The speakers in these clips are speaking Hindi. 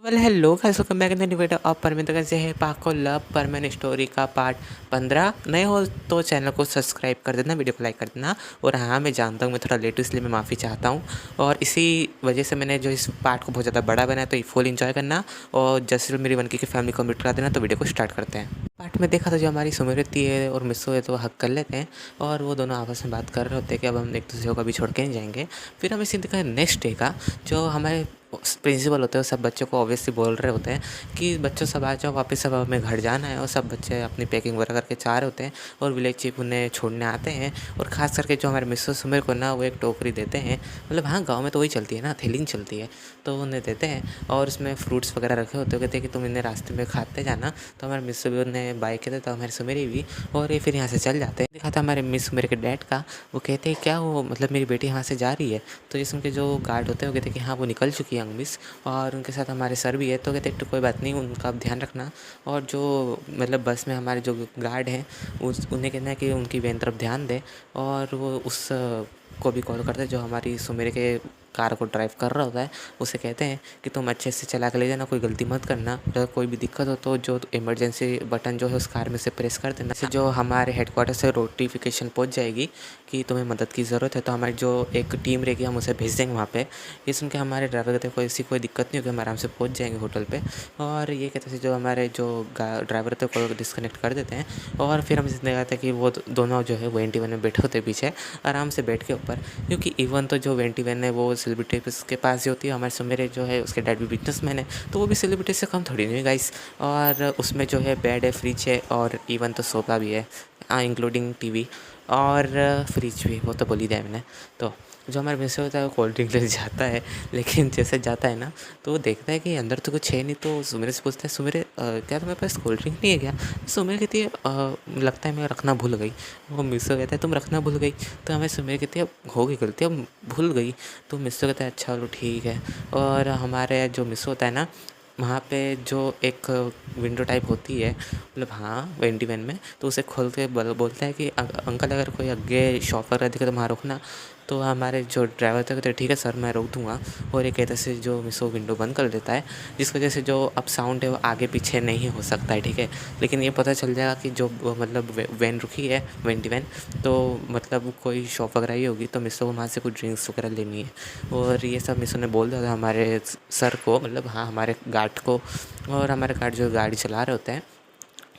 Hello guys, welcome back in the new video of Parminder कैसे है पाको लव परमन स्टोरी का पार्ट 15। नए हो तो चैनल को सब्सक्राइब कर देना, वीडियो को लाइक कर देना। और हाँ, मैं जानता हूँ मैं थोड़ा लेट हूँ, इसलिए मैं माफ़ी चाहता हूँ। और इसी वजह से मैंने जो इस पार्ट को बहुत ज़्यादा बड़ा बनाया, तो ये फुल इन्जॉय करना। और जैसे मेरी वनकी की फैमिली को म्यूट करा देना। तो वीडियो को स्टार्ट करते हैं। पार्ट में देखा तो जो हमारी सुमिरती है और मिस्सो है तो हक कर लेते हैं, और वो दोनों आपस में बात कर रहे होते हैं कि अब हम एक दूसरे को कभी छोड़ के नहीं जाएंगे। फिर हमें सीन दिखा है नेक्स्ट डे का। जो हमारे प्रिंसिपल होते हैं सब बच्चों को ऑब्वियसली बोल रहे होते हैं कि बच्चों सब आ जाओ वापस, सब हमें घर जाना है। और सब बच्चे अपनी पैकिंग वगैरह करके चाह रहे होते हैं, और विलेज चीफ उन्हें छोड़ने आते हैं। और ख़ास करके जो हमारे मिस्टर सुमेर को ना, वो एक टोकरी देते हैं। मतलब हाँ, गांव में तो वही चलती है ना, थैलिंग चलती है, तो उन्हें देते हैं। और उसमें फ्रूट्स वगैरह रखे होते हैं, कहते हैं कि तुम इन्हें रास्ते में खाते जाना। तो हमारे मिस सुमेर ने बाय कहते, तो हमारे सुमेरी भी। और ये फिर यहाँ से चल जाते हैं। दिखा था हमारे मिस सुमेर के डैड का, वो कहते हैं क्या वो मतलब मेरी बेटी यहाँ से जा रही है। तो ये सुन के जो गार्ड होते हैं वो कहते हैं कि हाँ, वो निकल चुकी है मिस। और उनके साथ हमारे सर भी है, तो कहते तो कोई बात नहीं, उनका आप ध्यान रखना। और जो मतलब बस में हमारे जो गार्ड हैं, उन्हें कहना है कि उनकी वैन तरफ ध्यान दें। और वो उस को भी कॉल करते हैं जो हमारी सुमेर के कार को ड्राइव कर रहा होता है। उसे कहते हैं कि तुम अच्छे से चला के ले जाना, कोई गलती मत करना। अगर कोई भी दिक्कत हो तो जो इमरजेंसी बटन जो है उस कार में से प्रेस कर देना। से जो हमारे हेडक्वार्टर से नोटिफिकेशन पहुंच जाएगी कि तुम्हें मदद की ज़रूरत है, तो हमारी जो एक टीम रहेगी हम उसे भेज देंगे वहाँ पे। ये सुन के हमारे ड्राइवर कहते हैं कोई ऐसी कोई दिक्कत नहीं होगी, हम आराम से पहुँच जाएंगे होटल पे। और ये कहते हैं जो हमारे जो ड्राइवर थे को डिस्कनेक्ट कर देते हैं। और फिर हम इसने कहते हैं कि वो दोनों जो है वो एंटी वन में बैठे होते पीछे आराम से बैठ के ऊपर। क्योंकि इवन तो जो वेंटी वैन है वो सेलिब्रिटी के पास ही होती है। हमारे सुमेरे जो है उसके डैड भी बिजनेसमैन है, तो वो भी सेलिब्रिटी से कम थोड़ी नहीं है गाइस। और उसमें जो है बेड है, फ्रिज है, और इवन तो सोफा भी है, इंक्लूडिंग टीवी और फ्रिज भी, वो तो बोल ही दिया मैंने। तो जो हमारे मिस्टर होता है वो कोल्ड ड्रिंक लेने जाता है, लेकिन जैसे जाता है ना तो वो देखता है कि अंदर तो कुछ है नहीं। तो सुमेरे से पूछता है, सुमेरे क्या तुम्हारे पास कोल्ड ड्रिंक नहीं है क्या? सुमेरे कहती है लगता है मैं रखना भूल गई। वो मिस्टर कहता है तुम रखना भूल गई? तो हमें सुमेर कहती है हो गई गलती, अब भूल गई। तो मिस्टर कहता है अच्छा चलो ठीक है। और हमारे जो मिस्टर होता है ना, वहाँ पे जो एक विंडो टाइप होती है, मतलब हाँ वेंटी वैन में, तो उसे खोल के बोलता है कि अंकल अगर कोई आगे शॉप वगैरह दिखे तो वहाँ रोकना। तो हमारे जो ड्राइवर थे कहते ठीक है सर, मैं रोक दूँगा। और एक कहते से जो मिसो विंडो बंद कर देता है, जिस वजह से जो अब साउंड है वो आगे पीछे नहीं हो सकता है, ठीक है। लेकिन ये पता चल जाएगा कि जो मतलब वैन रुकी है वेंटी वैन, तो मतलब कोई शॉप वगैरह ही होगी, तो मिसो को वहाँ से कुछ ड्रिंक्स वगैरह लेनी है। और ये सब मिसो ने बोल दिया था हमारे सर को, मतलब हाँ हमारे गार्ड को। और हमारे गार्ड जो गाड़ी चला रहे होते हैं।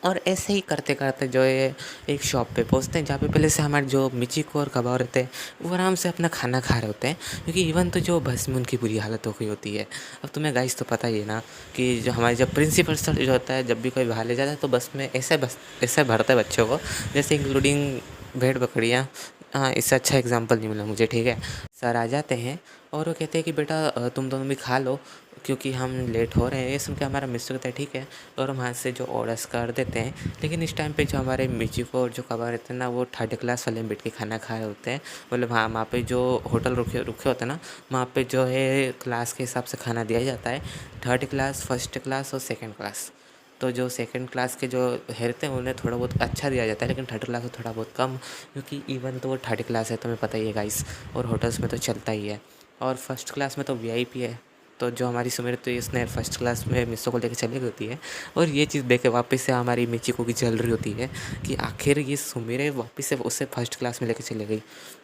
और ऐसे ही करते करते जो है एक शॉप पे पहुंचते हैं, जहाँ पे पहले से हमारे जो मिचिको और कबाब रहते हैं वो आराम से अपना खाना खा रहे होते हैं। क्योंकि इवन तो जो बस में उनकी बुरी हालत हो गई होती है। अब तुम्हें गाइस तो पता ही है ना कि जो हमारे जब प्रिंसिपल सर जो होता है, जब भी कोई बाहर ले जाता है तो बस ऐसे भरते हैं बच्चों को, जैसे इंक्लूडिंग भेड़ बकरियाँ। हाँ, इससे अच्छा एग्जाम्पल नहीं मिला मुझे, ठीक है। सर आ जाते हैं और वो कहते हैं कि बेटा तुम दोनों भी खा लो क्योंकि हम लेट हो रहे हैं। ये सुन के हमारा मिस्टर कहता है ठीक है, और हम हाथ से जो ऑर्डर्स कर देते हैं। लेकिन इस टाइम पे जो हमारे मिचिको और जो कबाब रहते हैं ना, वो थर्ड क्लास वाले में बैठ के खाना खा रहे होते हैं। मतलब हाँ, वहाँ पे जो होटल रुके रुके होते हैं ना, वहाँ पे जो है क्लास के हिसाब से खाना दिया जाता है। थर्ड क्लास, फर्स्ट क्लास और सेकेंड क्लास। तो जो सेकंड क्लास के जो रहते हैं उन्हें थोड़ा बहुत अच्छा दिया जाता है, लेकिन थर्ड क्लास को थोड़ा बहुत कम। क्योंकि इवन तो वो थर्ड क्लास है, तुम्हें पता ही है गाइस, और होटल्स में तो चलता ही है। और फर्स्ट क्लास में तो वीआईपी है। तो जो हमारी सुमेर तो इसने फर्स्ट क्लास में मिस्सो को लेकर चली गई होती है। और ये चीज़ देख के वापस से हमारी मिचिको की जल रही होती है कि आखिर ये सुमेर वापस से उससे फर्स्ट क्लास में लेकर चली गई।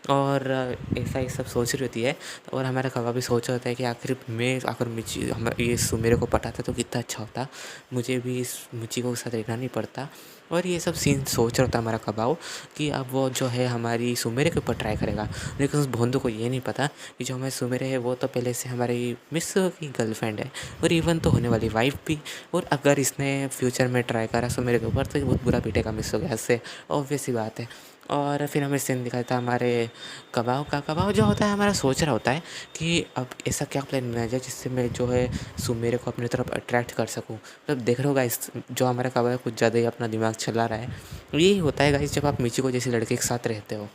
और ऐसा ही सब सोच रही होती है। और हमारा कबाब भी सोच रहा होता है कि आखिर मैं अगर ये सुमेर को पटाता तो कितना अच्छा होता, मुझे भी इस मिचिको के साथ रहना नहीं पड़ता। और ये सब सीन सोच रहा था हमारा कबाऊ कि अब वो जो है हमारी सुमेरे के ऊपर ट्राई करेगा। लेकिन उस भोंदू को ये नहीं पता कि जो हमारी सुमेरे है वो तो पहले से हमारी मिस की गर्लफ्रेंड है, और इवन तो होने वाली वाइफ भी। और अगर इसने फ्यूचर में ट्राई करा सुमेरे के ऊपर तो ये बहुत बुरा पीटेगा मिस हो गया से, ऑब्वियस सी बात है। और फिर हमें सीन दिखाया था हमारे कबाव जो होता है हमारा सोच रहा होता है कि अब ऐसा क्या प्लान बनाया जाए जिससे मैं जो है सुमेरे को अपनी तरफ अट्रैक्ट कर सकूं। मतलब देख रहे हो गाइस, जो हमारा कबाव है कुछ ज़्यादा ही अपना दिमाग चला रहा है। यही होता है गाइस जब आप मिची को जैसे लड़के के साथ रहते हो।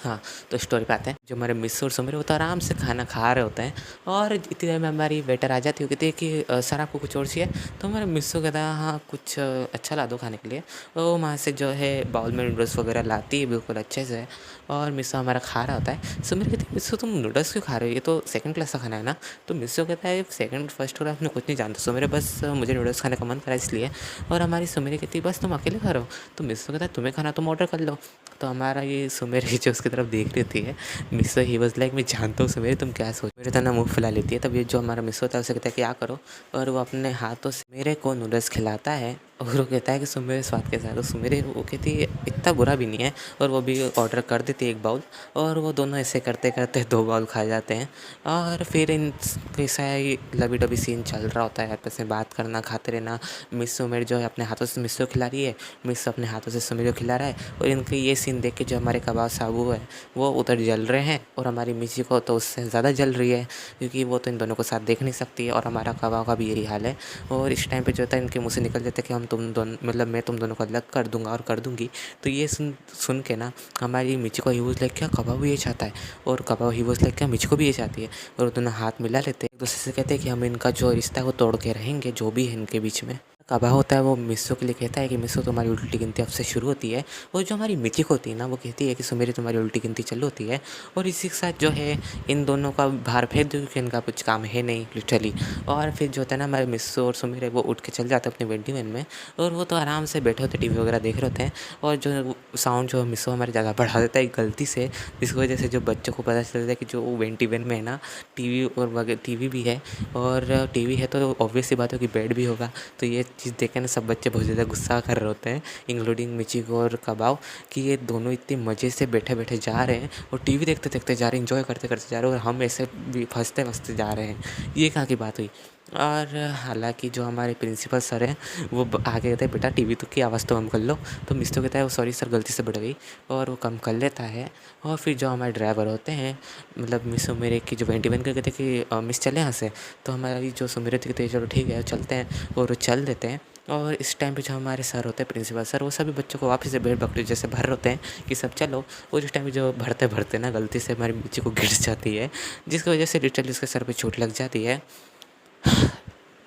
हाँ, तो स्टोरी पे आते हैं। जो हमारे मिस और सुमिर वो तो आराम से खाना खा रहे होते हैं और इतनी देर में हमारी वेटर आ जाती है, वो कहती है कि सर आपको कुछ और चाहिए? तो हमारा मिस्सू कहता है हाँ, कुछ अच्छा ला दो खाने के लिए। वो वहाँ से जो है बाउल में नूडल्स वगैरह लाती है बिल्कुल अच्छे से और मिस्सू हमारा खा रहा होता है। सुमिर कहती है मिस्सू तुम नूडल्स क्यों खा रहे हो? ये तो सेकंड क्लास का खाना है ना? तो मिस्सू कहता है सेकंड फर्स्ट क्लास में कुछ नहीं जानता सुमिर, बस मुझे नूडल्स खाने का मन करा इसलिए। और हमारी सुमिर कहती है बस तुम अकेले खा रहे हो? तो मिस्सू कहता है तुम्हें खाना तुम ऑर्डर कर लो। तो हमारा ये सुमेर जो उसकी तरफ देख रही होती है, मिस्सो ही वाज लाइक मैं जानता हूँ सुमेर तुम क्या सोच, मेरे तना मुँह फुला लेती है। तब ये जो हमारा मिस्सो होता है उसे कहता है क्या करो, और वो अपने हाथों से मेरे को नूडल्स खिलाता है और वो कहता है कि सुमेर स्वाद के साथ। तो सुमेर वो कहती है इतना बुरा भी नहीं है, और वो भी ऑर्डर कर देती है एक बाउल, और वो दोनों ऐसे करते करते 2 बाउल खा जाते हैं। और फिर इन कैसा है लवी डबी सीन चल रहा होता है, आपस में बात करना, खाते रहना। मिस सुमेर जो है अपने हाथों से मिस्सो खिला रही है, मिस अपने हाथों से सुमेर को खिला रहा है। और इनके ये सीन देख के जो हमारे कबाब साबू है वो उधर जल रहे हैं, और हमारी मिर्ची को तो उससे ज़्यादा जल रही है क्योंकि वो तो इन दोनों को साथ देख नहीं सकती है, और हमारा कबाब का भी यही हाल है। और इस टाइम पे जो होता है इनके मुँह से निकल जाता है कि हम तुम दोनों मतलब मैं तुम दोनों को अलग कर दूंगा और कर दूंगी। तो ये सुन सुन के ना हमारी मिर्ची को ही वॉज लाइक क्या कबाब भी ये चाहता है, और कबाब ही वॉज लाइक क्या मिर्ची को भी ये चाहती है। और वो दोनों हाथ मिला लेते हैं, एक दूसरे से कहते हैं कि हम इनका जो रिश्ता है वो तोड़ के रहेंगे, जो भी है इनके बीच में। कबा होता है वो मिस्सो के लिए कहता है कि मिस्सो तुम्हारी उल्टी गिनती अब से शुरू होती है। और जो हमारी मिची को होती है ना वो कहती है कि सुमेरी तुम्हारी उल्टी गिनती चालू होती है। और इसी के साथ जो है इन दोनों का बाहर फेंक दो क्योंकि इनका कुछ काम है नहीं लिटरली। और फिर जो होता है ना हमारे मिस्सो और सुमेरे वो उठ के चल जाते हैं अपने वेंटी वैन में, और वो तो आराम से बैठे होते टीवी वगैरह देख रहे होते हैं। और जो साउंड जो मिस्सो हमारे ज़्यादा बढ़ा देता है गलती से, जिसकी वजह से जो बच्चों को पता चलता है कि जो वेंटी वैन में है ना टीवी और वगैरह टीवी भी है, और टीवी है तो ऑब्वियस सी बात है कि बेड भी होगा। तो ये चीज़ देख के ना सब बच्चे बहुत ज़्यादा गुस्सा कर रहे होते हैं, इंक्लूडिंग मिचिको और कबाव, कि ये दोनों इतने मज़े से बैठे बैठे जा रहे हैं और टीवी देखते देखते जा रहे हैं, इंजॉय करते करते जा रहे हैं, और हम ऐसे भी फंसते फंसते जा रहे हैं। ये कहाँ की बात हुई। और हालांकि जो हमारे प्रिंसिपल सर हैं वो आगे कहते हैं बेटा टीवी तो की आवाज़ तो कम कर लो। तो मिस्टर कहता है वो सॉरी सर गलती से बढ़ गई, और वो कम कर लेता है। और फिर जो हमारे ड्राइवर होते हैं मतलब मिस मेरे की जो वेंटी वैन कहते हैं कि मिस चले यहाँ से। तो हमारी जो सुमेरे थी कहते हैं चलो ठीक है चलते हैं, और वो चल देते हैं। और इस टाइम पे जो हमारे सर होते हैं प्रिंसिपल सर, वो सभी बच्चों को वापस से भेड़ बकरी जैसे भर रहे होते हैं कि सब चलो। और इस टाइम पे जो भरते भरते ना गलती से हमारी बच्ची को गिर जाती है, जिसकी वजह से लिटरली उसके सर पे चोट लग जाती है।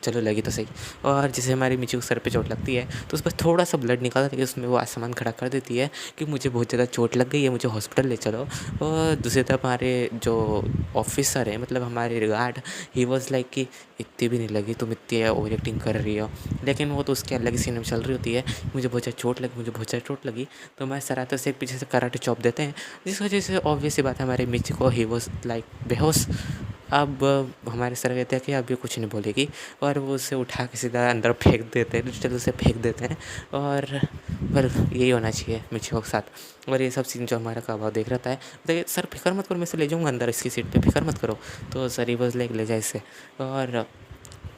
चलो लगी तो सही। और जैसे हमारी मिची को सर पे चोट लगती है तो उस पर थोड़ा सा ब्लड निकलता है, लेकिन उसमें वो आसमान खड़ा कर देती है कि मुझे बहुत ज़्यादा चोट लग गई है, मुझे हॉस्पिटल ले चलो। और दूसरी तरफ हमारे जो ऑफिसर है मतलब हमारे गार्ड, ही वॉज लाइक कि इतनी भी नहीं लगी, तुम इतनी ओवर एक्टिंग कर रही हो। लेकिन वो तो उसके अलग ही सीन में चल रही होती है, मुझे बहुत ज़्यादा चोट लगी, मुझे बहुत ज़्यादा चोट लगी। तो हमारे सर आते से पीछे से कराटे चॉप देते हैं, जिस वजह से ऑब्वियस सी बात है हमारे मिची को ही वॉज लाइक बेहोश। अब हमारे सर कहते हैं कि अब ये कुछ नहीं बोलेगी, और वो उसे उठा के सीधा अंदर फेंक देते हैं, लिटरली उसे फेंक देते हैं। और वेल यही होना चाहिए मिर्चियों के साथ। और ये सब सीन जो हमारा कबाब देख रहा है, देखिए सर फिक्र मत करो मैं इसे ले जाऊँगा अंदर इसकी सीट पे, फिक्र मत करो। तो सर ही बस ले जाए इसे। और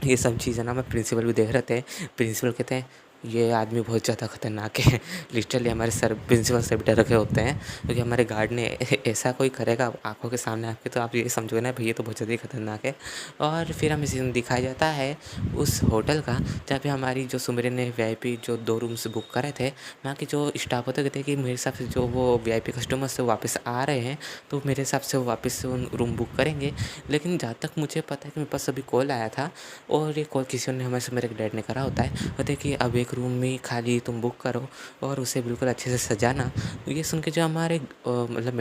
ये सब चीज़ें ना मैं प्रिंसिपल भी देख रहे थे। प्रिंसिपल कहते हैं ये आदमी बहुत ज़्यादा खतरनाक है। लिटरली हमारे सर प्रिंसिपल से भी डर रखे होते हैं, क्योंकि हमारे गार्ड ने ऐसा कोई करेगा आंखों के सामने आपके तो आप ये समझो ना भैया तो बहुत ज़्यादा ही खतरनाक है। और फिर हमें सीन दिखाया जाता है उस होटल का, जहाँ पे हमारी जो सुमेरे ने वीआईपी जो 2 रूम्स बुक करे थे, वहाँ के जो स्टाफ होते कहते हैं कि मेरे हिसाब से जो वो वीआईपी कस्टमर्स से वापस आ रहे हैं, तो मेरे हिसाब से वो वापस से उन रूम बुक करेंगे। लेकिन जहाँ तक मुझे पता है कि मेरे पास अभी कॉल आया था, और ये कॉल किसी ने हमें से मेरे डैड ने करा होता है, कहते हैं कि अब एक रूम में खाली तुम बुक करो और उसे बिल्कुल अच्छे से सजाना। तो ये सुन के जो हमारे मतलब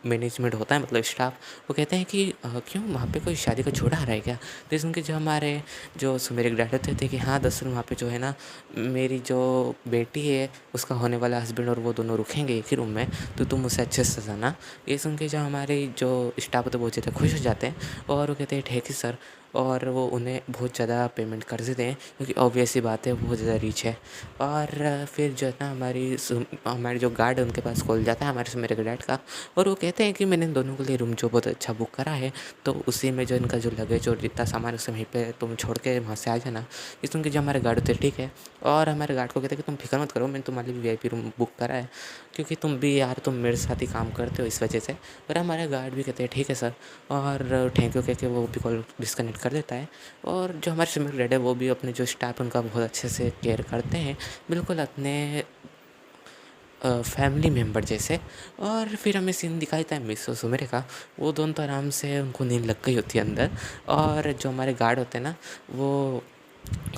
मैनेजमेंट होता है मतलब स्टाफ, वो कहते हैं कि क्यों वहाँ पे कोई शादी का जोड़ा आ रहा है क्या? तो ये सुन के जो हमारे जो मेरे डैड होते थे कि हाँ दरअसल वहाँ पे जो है ना मेरी जो बेटी है उसका होने वाला हस्बैंड और वो दोनों रुकेंगे एक ही रूम में, तो तुम उसे अच्छे से सजाना। ये सुन के जो हमारे जो स्टाफ होते हैं बहुत ज़्यादा खुश हो जाते हैं, और वो कहते हैं ठीक है सर। और वो उन्हें बहुत ज़्यादा पेमेंट कर देते हैं, क्योंकि ऑब्वियस सी बात है वो बहुत ज़्यादा रिच है। और फिर जो है ना हमारे जो गार्ड है उनके पास कॉल जाता है हमारे से मेरे डैड का, और वो कहते हैं कि मैंने इन दोनों के लिए रूम जो बहुत अच्छा बुक करा है, तो उसी में जो इनका जो लगेज और जितना सामान है उसे वहीं पे तुम छोड़ के वहाँ से आ जाना। इस सुन के जो हमारे गार्ड होते हैं ठीक है, और हमारे गार्ड को कहते हैं कि तुम फिक्र मत करो, मैंने तुम्हारे लिए वीआईपी रूम बुक करा है, क्योंकि तुम भी यार तुम मेरे साथ ही काम करते हो इस वजह से। और हमारे गार्ड भी कहते हैं ठीक है सर, और थैंक यू कह के वो भी कॉल डिस्कनेक्ट कर देता है। और जो हमारे सिमर डैड है वो भी अपने जो स्टाफ उनका बहुत अच्छे से केयर करते हैं, बिल्कुल अपने फैमिली मेंबर जैसे। और फिर हमें सीन दिखाई देता है मिस और सुमेरे का। वो दोनों तो आराम से उनको नींद लग गई होती है अंदर। और जो हमारे गार्ड होते हैं ना, वो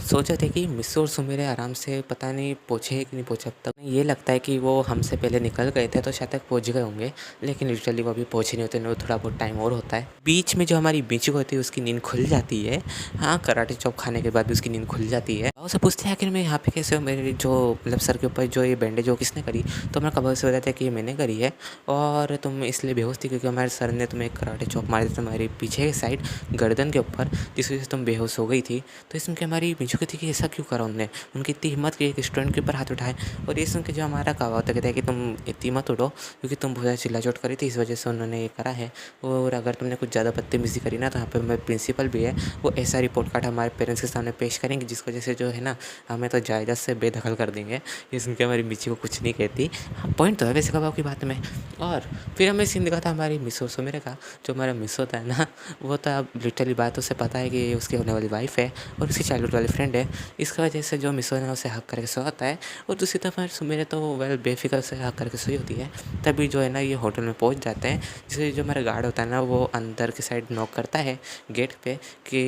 सोचे थे कि मिस्सू और सुमेरे आराम से पता नहीं पहुँचे कि नहीं पहुँचे अब तक। ये लगता है कि वो हमसे पहले निकल गए थे तो शायद तक पहुँच गए होंगे, लेकिन लिटरली वो अभी पहुँचे नहीं होते, वो थोड़ा बहुत टाइम और होता है। बीच में जो हमारी बीच होती है उसकी नींद खुल जाती है। हाँ, कराटे चॉप खाने के बाद भी उसकी नींद खुल जाती है। उससे पूछते हैं आखिर में यहाँ पे कैसे हो, मेरे जो मतलब सर के ऊपर जो ये बैंडेज हो किसने करी। तो हमारा कबर से बताते हैं कि ये मैंने करी है, और तुम इसलिए बेहोश थी क्योंकि हमारे सर ने तुम्हें एक कराटे चॉप मारी थी तुम्हारी पीछे की साइड गर्दन के ऊपर, जिस वजह से तुम बेहोश हो गई थी। तो इसमें हमारी मिचू थी कि ऐसा क्यों करा उनने, उनकी इतनी हिम्मत की एक स्टूडेंट के ऊपर हाथ उठाए। और ये सुन के जो हमारा कहा होता कहता है कि तुम इतनी मत उठो क्योंकि तुम बहुत ज़्यादा चिल्ला चोट करी थी, इस वजह से उन्होंने ये करा है। और अगर तुमने कुछ ज़्यादा बदतमीजी करी ना तो यहाँ पर हमारे प्रिंसिपल भी है, वो ऐसा रिपोर्ट कार्ड हमारे पेरेंट्स के सामने पेश करेंगे, जिसकी वजह से जो है ना हमें तो जायदाद से बेदखल कर देंगे। ये सुन के हमारी मिची को कुछ नहीं कहती। हाँ, पॉइंट तो है वैसे कबाब की बात में। और फिर हमें सीन दिखा था हमारी मिसो सुमेरे का। जो हमारा मिस होता है ना, वो तो अब लिटरली बात उसे पता है कि उसकी होने वाली वाइफ है और उसकी चाइल्डहुड वाली फ्रेंड है। इसकी वजह से जो मिसो है उसे हक करके सोता है, और दूसरी तरफ हमारे सुमेरे तो वेल बेफिक्र से हक करके सोई होती है। तभी जो है ना ये होटल में पहुंच जाते हैं, जिससे जो हमारा गार्ड होता है ना वो अंदर की साइड नॉक करता है गेट पे कि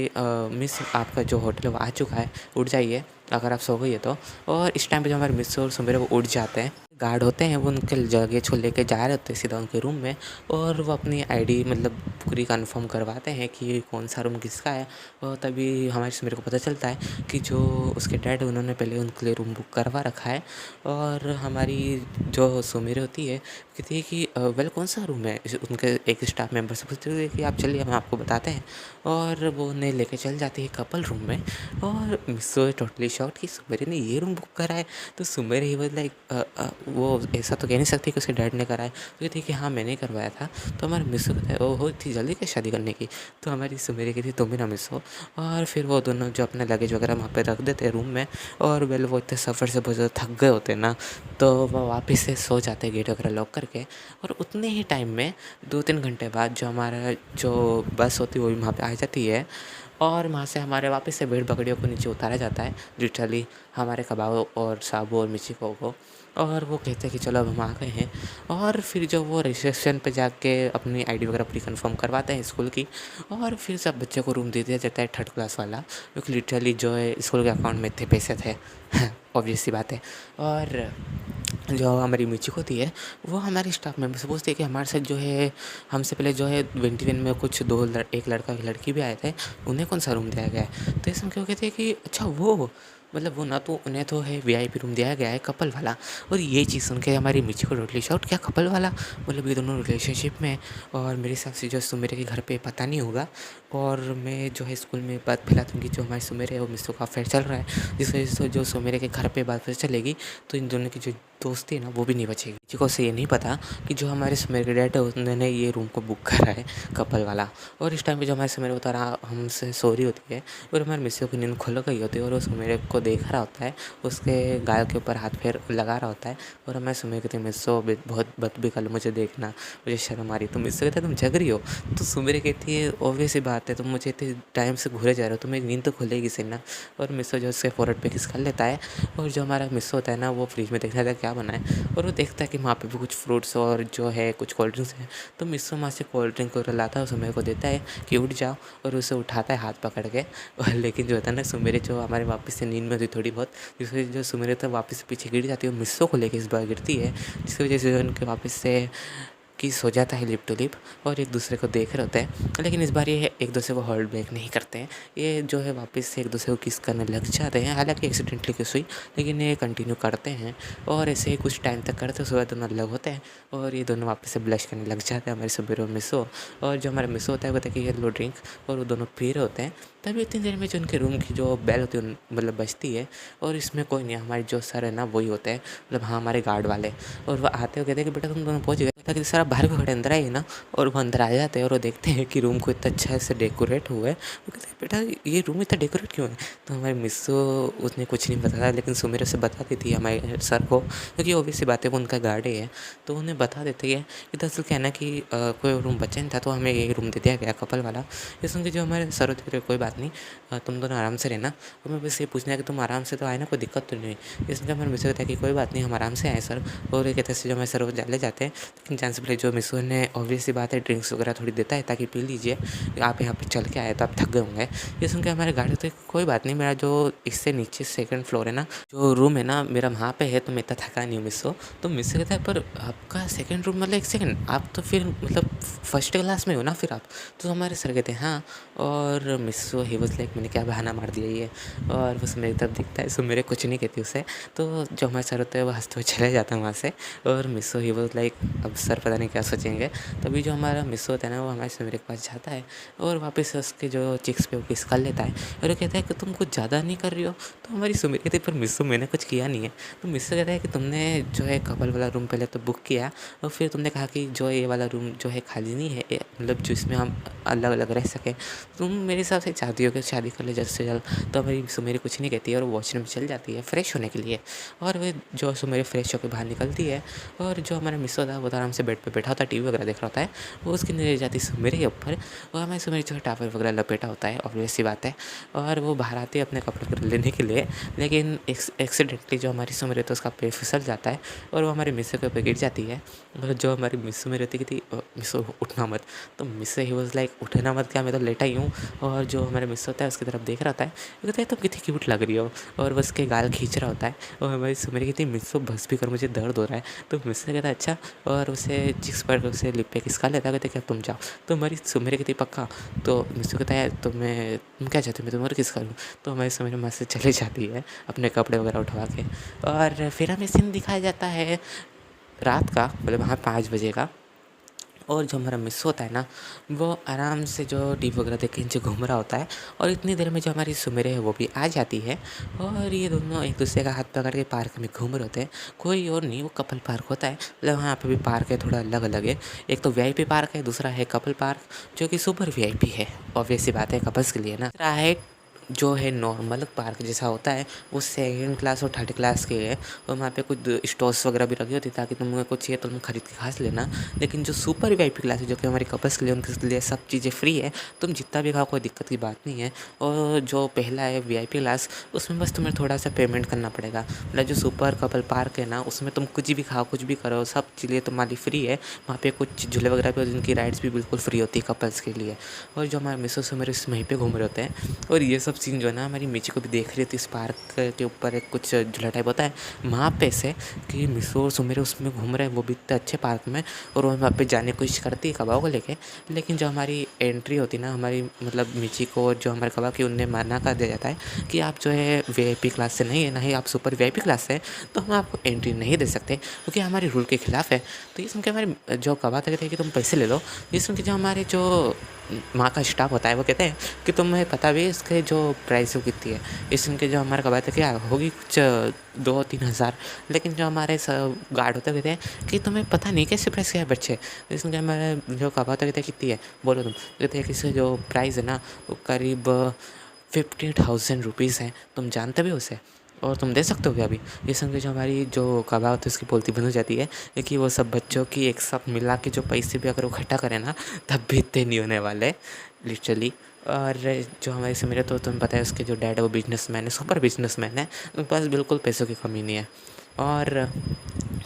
मिस आपका जो होटल है वो आ चुका है, उठ जाइए अगर आप सो गई है तो। और इस टाइम पे जो हमारे मिस और सुमेरे वो उठ जाते हैं। गार्ड होते हैं वो उनके जगह को लेके जा रहे होते हैं सीधा उनके रूम में, और वो अपनी आईडी मतलब पूरी कंफर्म करवाते हैं कि कौन सा रूम किसका है। और तभी हमारे सुमेरे को पता चलता है कि जो उसके डैड उन्होंने पहले उनके लिए रूम बुक करवा रखा है। और हमारी जो सुमेरे होती है कहती है कि वेल कौन सा रूम है। उनके एक स्टाफ मेंबर से पूछते हुए कि आप चलिए हम आपको बताते हैं, और वो उन्हें लेके चल जाती है कपल रूम में। और मिस्सो टोटली शॉक्ड कि सुमेरे ने ये रूम बुक करा है। तो सुमेरे ही वाज लाइक वो ऐसा तो कह नहीं सकती कि उसके डैड ने करा है, तो कहती है कि हाँ मैंने करवाया था। तो हमारे मिस्सो कहता है ओहो इतनी जल्दी क्या शादी करने की। तो हमारी सुमेरे कहती तुम भी ना मिस हो। और फिर वो दोनों जो अपने लगेज वगैरह वहाँ पे रख देते हैं रूम में। और वेल वो इतने सफ़र से बहुत ज़्यादा थक गए होते हैं ना, तो वो वापस से सो जाते हैं गेट वगैरह लॉक करके। और उतने ही टाइम में 2-3 घंटे बाद जो हमारा जो बस होती है वो भी वहाँ पे आ जाती है, और वहाँ से हमारे वापस से भेड़ बकरियों को नीचे उतारा जाता है, लिटरली हमारे कबाब और साबू और मिचिको को। और वो कहते हैं कि चलो अब हम आ गए हैं। और फिर जो वो रिसेप्शन पे जाके अपनी आईडी वगैरह पूरी कंफर्म करवाते हैं स्कूल की, और फिर सब बच्चे को रूम दे दिया जाता है 3rd क्लास वाला, क्योंकि लिटरली जो है स्कूल के अकाउंट में इतने पैसे थे ऑब्वियस सी बात है। और जो हमारी मिची होती है वो हमारे स्टाफ मेंबर से पूछती है कि हमारे साथ जो है हमसे पहले जो है 21 में कुछ एक लड़का एक लड़की भी आए थे, उन्हें कौन सा रूम दिया गया है। तो इसमें क्या कहते हैं कि अच्छा वो मतलब वो ना, तो उन्हें तो है वीआईपी रूम दिया गया है कपल वाला। और ये चीज़ सुन के हमारी मिची को टोटली शॉट, क्या कपल वाला, मतलब ये दोनों रिलेशनशिप में। और मेरे हिसाब से जो सुमेरे के घर पे पता नहीं होगा, और मैं जो है स्कूल में बात फैला दूँगी जो हमारे सुमेरे है वो मिसो का अफेयर चल रहा है, जिस वजह से जो सुमेरे के घर पे बात पता चलेगी तो इन दोनों की जो दोस्ती है ना वो भी नहीं बचेगी। किसी को से ये नहीं पता कि जो हमारे सुमेरे के डैड है उन्होंने ये रूम को बुक करा है कपल वाला। और इस टाइम पे जो हमारे सुमेरे बता रहा हमसे सॉरी होती है, और हमारे मिसो की नींद खुल गई होती है, और वो सुमेरे को देख रहा होता है, उसके गाल के ऊपर हाथ फेर लगा रहा होता है। और हमारे सुमेरे कहते हैं मिसो बहुत बदबी कल मुझे देखना, मुझे शर्म आ रही। तो मिसो कहता है तुम जग रही हो। तो सुमेरे कहती है ऑब्वियस सी बात है, तुम मुझे इतने टाइम से घूरे जा रहे हो, तुम्हें नींद तो खुलेगी से ना। और मिसो जो उसके फोरहेड पे किस कर लेता है, और जो हमारा मिसो होता है ना वो फ्रिज में देखना था क्या बना है, और वो देखता है कि वहाँ पे भी कुछ फ्रूट्स और जो है कुछ कोल्ड ड्रिंक्स हैं। तो मिसो वहाँ से कोल्ड ड्रिंक को लाता है, सुमेरे को देता है कि उठ जाओ, और उसे उठाता है हाथ पकड़ के। और लेकिन जो होता है ना सुमेरे जो हमारे वापस से नींद में होती थोड़ी बहुत, जिसकी वजह जो सुमेरे था वापस पीछे गिर जाती है, वो मिसो को लेके इस बार गिरती है, जिसकी वजह से उनके वापस से किस हो जाता है लिप टू लिप, और एक दूसरे को देख रहे होते हैं। लेकिन इस बार ये एक दूसरे को होल्ड बैक नहीं करते हैं, ये जो है वापस से एक दूसरे को किस करने लग जाते हैं। हालांकि एक्सीडेंटली किस हुई, लेकिन ये कंटिन्यू करते हैं, और ऐसे ही कुछ टाइम तक करते हैं। उसके बाद दोनों अलग होते हैं, और ये दोनों वापस से ब्लश करने लग जाते हैं हमारे सुबेरो और मिसो। और जो हमारा मिसो होता है वो कहता है कि ये लो ड्रिंक, और वो दोनों पी रहे होते हैं। तभी इतनी देर में जो उनके रूम की जो बेल होती है मतलब बजती है, और इसमें कोई नहीं, हमारे जो सर है ना वही होते हैं, मतलब हाँ हमारे गार्ड वाले। और वो आते हुए कहते हैं कि बेटा तुम दोनों पहुँच गए, ताकि सर आप बाहर भी खड़े अंदर आइए ना, और वो अंदर आ जाते हैं और वो देखते हैं कि रूम को इतना अच्छा से डेकोरेट हुआ है। वो कहते हैं बेटा ये रूम इतना डेकोरेट क्यों है? तो हमारे मिस्सो उसने कुछ नहीं बताया, लेकिन सुमेर से बता देती है हमारे सर को, क्योंकि ऑब्वियस सी बात है वो उनका गार्ड ही है। तो उन्हें बता देती है कि दरअसल क्या है ना कि कोई रूम बचा नहीं था तो हमें ये रूम दे दिया गया कपल वाला। ये सुन के जो हमारे सर होते थे, कोई बात नहीं, तुम दोनों आराम से रहना। और मैं बस ये पूछना है कि तुम आराम से तो आए ना, कोई दिक्कत तो नहीं हुई? ये सुन के हमारे मिस्सो कहता है कि कोई बात नहीं, हम आराम से आए सर। और ये कहते हैं जो हमारे सर वो ले जाते हैं, लेकिन जाने से पहले जो मिस्सो ने ऑब्वियस सी बात है ड्रिंक्स वगैरह थोड़ी देता है ताकि पी लीजिए, आप यहाँ पे चल के आए तो आप थक गए होंगे। ये सुन के हमारे गार्ड होते कोई बात नहीं, मेरा जो इससे नीचे सेकंड फ्लोर है ना, जो रूम है ना मेरा वहाँ पे है, तो मैं इतना थका नहीं हूँ मिस्सो। तो मिस्सो कहता है पर आपका सेकंड रूम मतलब एक सेकंड, आप तो फिर मतलब फर्स्ट क्लास में हो ना फिर आप? तो हमारे सर कहते हैं हाँ। और मिस्सो ही वाज लाइक मैंने क्या बहाना मार दिया ये। और बस मेरी तरफ दिखता है, सो मेरे कुछ नहीं कहती उसे। तो जो हमारे सर होते हैं वो हंसते हुए चले जाते हैं वहाँ से। और मिस्सो ही वाज लाइक अब सर पता नहीं क्या सोचेंगे। तभी जो हमारा मिस्सो होता है ना वो हमारे सुमेर के पास जाता है और वापस उसके जो चिक्स पे वो किस कर लेता है और वो कहता है कि तुम कुछ ज़्यादा नहीं कर रही हो? तो हमारी सुमेर कहती है पर मिस्सो मैंने कुछ किया नहीं है। तो मिस्सो कहता है कि तुमने जो है कपल वाला रूम पहले तो बुक किया और फिर तुमने कहा कि जो ये वाला रूम जो है खाली नहीं है, मतलब जो इसमें हम अलग अलग रह सकें, तुम मेरे हिसाब से चाहती हो कि शादी कर ले जल्द से जल्द। तो हमारी सुमेरी कुछ नहीं कहती है और वॉशरूम चल जाती है फ्रेश होने के लिए। और वे जो सुमेरी फ्रेश होकर बाहर निकलती है और जो हमारा मिस होता है वो तो आराम से बेड पे बैठा होता है, टीवी वगैरह देख रहा होता है। वो उसकी नजर जाती है सुमेरी के ऊपर और हमारी सुमेरी जो है टावल वगैरह लपेटा होता है, ऑब्वियस सी बात है। और वो बाहर आती है अपने कपड़े वगैरह लेने के लिए, लेकिन एक्सीडेंटली जो हमारी सुमेरी तो उसका पैर फिसल जाता है और वो हमारे मिस्सो के ऊपर गिर जाती है। और जो हमारी मिस्सो में रहती की थी, मिस्सो उठना मत। तो मिस्सो ही वाज लाइक उठना मत क्या, मैं तो लेटा ही हूँ। और जो हमारे मिस्सो होता है उसकी तरफ देख रहा होता है, वो कहता है तुम कितनी क्यूट लग रही हो, और वो उसके गाल खींच रहा होता है। और हमारी सुमेरी कहती है मिस्सो बस भी कर, मुझे दर्द हो रहा है। तो मिस्सो कहता है अच्छा, और उसे चिक्स पर उसे लिप पे किसका लेता है, कहते क्या तुम जाओ। तो हमारी सुमेरी कहती पक्का। तो मिस्सो कहता है तुम क्या चाहते हो मैं तुम्हारा किस करूँ? तो हमारी सुमेरी वहाँ से चली जाती है अपने कपड़े वगैरह उठवा के। और फिर हमें सीन दिखाया जाता है रात का, मतलब वहाँ 5 बजे का। और जो हमारा मिस होता है ना वो आराम से जो टीवी वगैरह देख के नीचे घूम रहा होता है और इतनी देर में जो हमारी सुमेरे है वो भी आ जाती है। और ये दोनों एक दूसरे का हाथ पकड़ के पार्क में घूम रहे होते हैं, कोई और नहीं वो कपल पार्क होता है। मतलब वहाँ पे भी पार्क है, थोड़ा अलग अलग है। एक तो वीआईपी पार्क है, दूसरा है कपल पार्क जो कि सुपर वीआईपी है, ऑब्वियस सी बात है कपल्स के लिए ना। दूसरा है जो है नॉर्मल पार्क जैसा होता है, वो सेकंड क्लास और थर्ड क्लास के है। और वहाँ पे कुछ स्टॉल्स वगैरह भी रखी होती है ताकि तुम्हें कुछ चाहिए तो तुम खरीद के खा लेना। लेकिन जो सुपर वीआईपी क्लास है जो कि हमारे कपल्स के लिए, उनके लिए सब चीज़ें फ्री है, तुम जितना भी खाओ कोई दिक्कत की बात नहीं है। और जो पहला है वीआईपी क्लास, उसमें बस तुम्हें थोड़ा सा पेमेंट करना पड़ेगा। मतलब जो सुपर कपल पार्क है ना उसमें तुम कुछ भी खाओ कुछ भी करो, सब चीज़ें तुम्हारी फ्री है। वहाँ पे कुछ झूले वगैरह भी, जिनकी राइड्स भी बिल्कुल फ्री होती है कपल्स के लिए। और जो हमारे मिसेस मेरे वहीं पे घूम रहे होते हैं। और ये सब सीन जो है ना हमारी मिची को भी देख रही थी। इस पार्क के ऊपर एक कुछ झूला टाइप होता है, वहाँ पे से कि मिसो और सुमेर उसमें घूम रहे हैं, वो भी इतने अच्छे पार्क में। और वो वहाँ पे जाने की कोशिश करती है कबाब को लेके, लेकिन जो हमारी एंट्री होती है ना हमारी मतलब मिची को, और जो हमारे कबाब की उनने मना कर दिया जाता है कि आप जो है वीआईपी क्लास से नहीं है, ना ही आप सुपर वीआईपी क्लास से है, तो हम आपको एंट्री नहीं दे सकते क्योंकि हमारे रूल के खिलाफ है। तो ये सुन के हमारे जो कबाब कहते हैं कि तुम पैसे ले लो। ये सुन के जो हमारे जो वहाँ का स्टाफ होता है वो कहते हैं कि तुम्हें पता भी है इसके जो प्राइस वो कितनी है। इस इनके जो हमारे कबाब थे क्या होगी कुछ 2-3 हज़ार। लेकिन जो हमारे गार्ड होते कहते हैं कि तुम्हें पता नहीं कैसे प्राइस क्या है बच्चे। इसमें हमारे जो कबाब होता कहते हैं कितनी है बोलो तुम। कहते हैं कि इसका जो प्राइस है ना वो करीब 50,000 रुपीज़ है, तुम जानते भी हो उसे और तुम दे सकते हो क्या अभी? ये सुन के जो हमारी जो कबाब होती है उसकी बोलती बंद हो जाती है, क्योंकि वो सब बच्चों की एक साथ मिला के जो पैसे भी अगर वो इकट्ठा करें ना तब भी इतने नहीं होने वाले लिटरली। और जो हमारे से मेरे तो तुम्हें पता है उसके जो डैड है वो बिजनेसमैन है, सुपर बिजनेसमैन है, उनके पास बिल्कुल पैसों की कमी नहीं है। और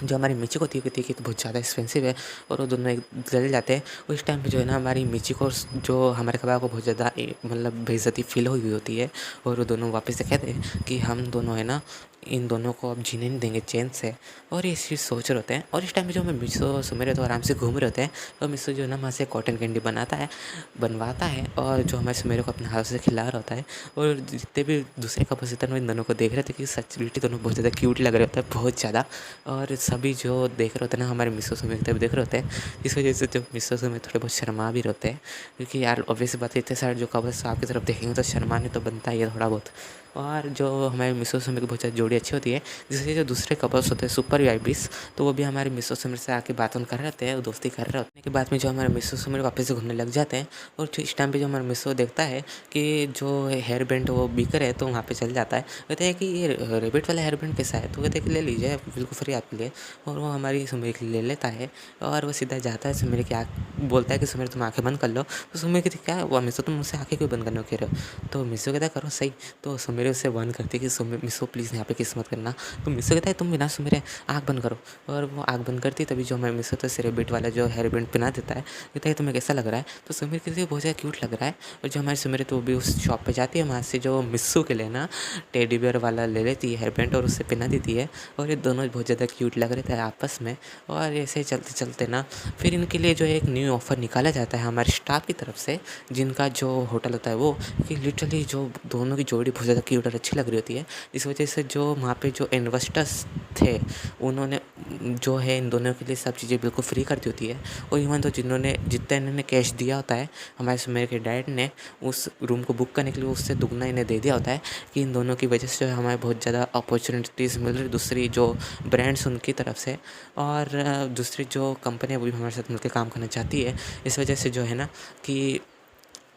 जो हमारी मिची को थी कि तो बहुत ज़्यादा एक्सपेंसिव है और वो दोनों एक जल जाते हैं। उस टाइम पे जो है ना हमारी मिची को जो हमारे कबाब को बहुत ज़्यादा मतलब बेइज्जती फील हुई होती है और वो दोनों वापस से कहते हैं कि हम दोनों है ना इन दोनों को अब जीने नहीं देंगे चैन से। और ये चीज़ सोच रहे होते हैं। और इस टाइम पे जो हमें मिसो सुमेरे तो आराम से घूम रहे होते हैं और मिसो जो है ना वहाँ से कॉटन कैंडी बनवाता है और जो हमारे सुमेरे को अपने हाथ से खिला रहा होता है। और जितने भी दूसरे कपल्स होते हैं इन दोनों को देख रहे थे कि सच बिल्टी दोनों बहुत ज़्यादा क्यूट लग रहे होते हैं, बहुत ज़्यादा। और सभी जो देख रहे होते हैं ना हमारे मिसो सुमेरे देख रहे होते हैं, इस वजह से जो मिसो सुमेरे थोड़े बहुत शर्मा भी रहते हैं, क्योंकि यार ऑब्वियस बात है इतने सारे जो कपल्स आपकी तरफ देखेंगे तो शर्माने तो बनता ही है थोड़ा बहुत। और जो हमारे मिसो सुमिर की बहुत ज़्यादा जोड़ी अच्छी होती है, जैसे जो दूसरे कपल्स होते हैं सुपर वीआईपीज़, तो वो भी हमारे मिसो सुमिर से आके बात कर रहे होते हैं, दोस्ती कर रहे होते हैं। के बाद में जो हमारे मिसो सुमिर वापस से घूमने लग जाते हैं और जो इस टाइम पे जो हमारा मिसो देखता है कि जो हेयर बैंड वो बिकर है, तो वहाँ पे चल जाता है। कहते हैं कि ये रेबिट वाला हेयर बैंड कैसा है, तो कहते हैं कि ले लीजिए बिल्कुल फ्री आपके लिए। और वो हमारी सुमिर के लिए ले लेता है और वो सीधा जाता है सुमिर की बोलता है कि सुमिर तुम आँखें बंद कर लो। तो सुमिर कहती क्या वो मिसो तुम मुझसे आँखें क्यों बंद करने को कह रहे हो, तो मिसो कहता है करो सही। तो सुमिर उससे बंद करती है कि मिसो प्लीज़ यहाँ पे किस मत करना। तो मिसो कहता है तुम बिना सुमिर आँख बंद करो, और वो आँख बंद करती है। तभी जो हमारे मिसो तो रेबिट वाला जो हेयर बैंड पहना देता है, कहता है तुम्हें कैसा लग रहा है। तो सुमिर कहती है बहुत ज़्यादा क्यूट लग रहा है। और जो हमारी सुमिर है तो वो भी उस शॉप पे जाती है, वहाँ से जो मिस्सू के लिए ना टेडी बियर वाला ले लेती है हेयर बैंड और उससे पहना देती है। और ये दोनों बहुत ज़्यादा क्यूट लग रहे थे आपस में। और ऐसे चलते चलते ना फिर इनके लिए जो है एक न्यू ऑफ़र निकाला जाता है हमारे स्टाफ की तरफ से, जिनका जो होटल होता है वो, कि लिटरली जो दोनों की जोड़ी बहुत ज़्यादा क्यूट और अच्छी लग रही होती है। इस वजह से जो वहाँ पे जो इन्वेस्टर्स थे उन्होंने जो है इन दोनों के लिए सब चीज़ें बिल्कुल फ्री कर दी होती है। और इवन तो जिन्होंने जितना इन्होंने कैश दिया होता है हमारे सुमेर के डैड ने उस रूम को बुक करने के लिए, उससे दुगना इन्हें दे दिया होता है। कि इन दोनों की वजह से जो है हमें बहुत ज़्यादा अपॉर्चुनिटीज़ मिल रही दूसरी जो ब्रांड्स उनकी तरफ से, और दूसरी जो कंपनी है वो भी हमारे साथ मिलकर काम करना चाहती है। इस वजह से जो है ना कि